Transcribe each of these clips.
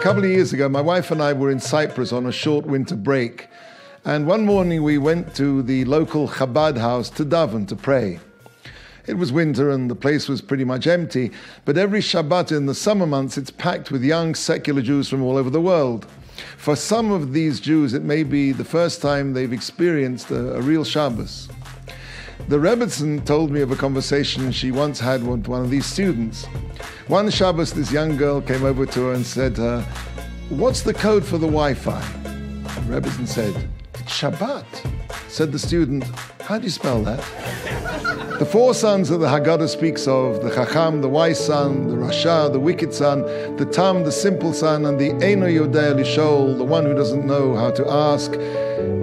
couple of years ago, my wife and I were in Cyprus on a short winter break. And one morning we went to the local Chabad house to daven, to pray. It was winter and the place was pretty much empty, but every Shabbat in the summer months it's packed with young secular Jews from all over the world. For some of these Jews, it may be the first time they've experienced a real Shabbos. The Rebbitzin told me of a conversation she once had with one of these students. One Shabbos, this young girl came over to her and said to her, "What's the code for the Wi-Fi?" The Rebbitzin said, "It's Shabbat." Said the student, "How do you spell that?" The four sons that the Haggadah speaks of, the Chacham, the wise son, the Rasha, the wicked son, the Tam, the simple son, and the Eino Yodea Lishol, the one who doesn't know how to ask,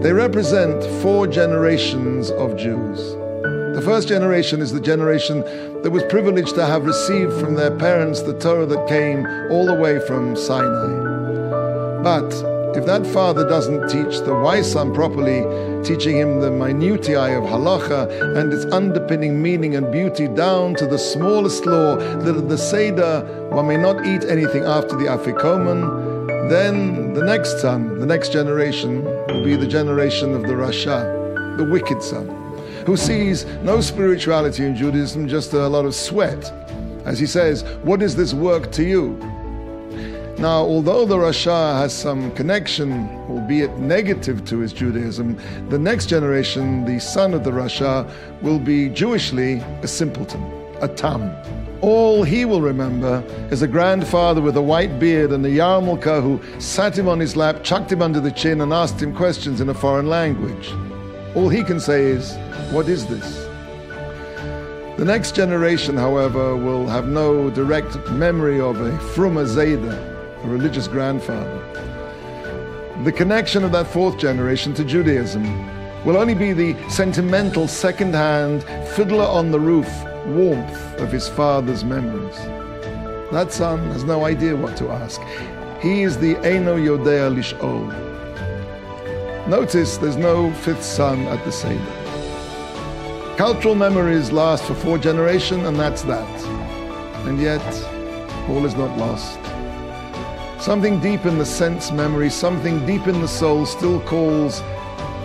they represent 4 generations of Jews. The first generation is the generation that was privileged to have received from their parents the Torah that came all the way from Sinai. But if that father doesn't teach the wise son properly, teaching him the minutiae of halacha and its underpinning meaning and beauty down to the smallest law that at the Seder one may not eat anything after the Afikoman, then the next son, the next generation, will be the generation of the Rasha, the wicked son, who sees no spirituality in Judaism, just a lot of sweat. As he says, "What is this work to you?" Now, although the Rasha has some connection, albeit negative, to his Judaism, the next generation, the son of the Rasha, will be Jewishly a simpleton, a Tam. All he will remember is a grandfather with a white beard and a yarmulke who sat him on his lap, chucked him under the chin and asked him questions in a foreign language. All he can say is, "What is this?" The next generation, however, will have no direct memory of a Fruma Zayda, a religious grandfather. The connection of that 4th generation to Judaism will only be the sentimental, second-hand, fiddler-on-the-roof warmth of his father's memories. That son has no idea what to ask. He is the Eino Yodea Lish'ol. Notice there's no 5th son at the Seder. Cultural memories last for 4 generations, and that's that. And yet, all is not lost. Something deep in the sense memory, something deep in the soul still calls,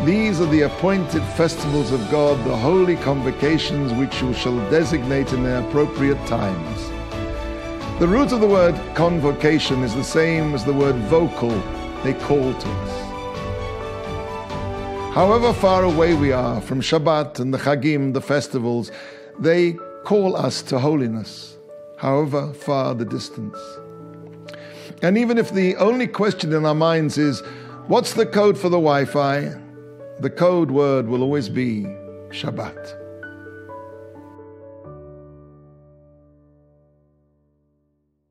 "These are the appointed festivals of God, the holy convocations which you shall designate in their appropriate times." The root of the word convocation is the same as the word vocal, they call to us. However far away we are from Shabbat and the Chagim, the festivals, they call us to holiness, however far the distance. And even if the only question in our minds is, "What's the code for the Wi-Fi?" the code word will always be Shabbat.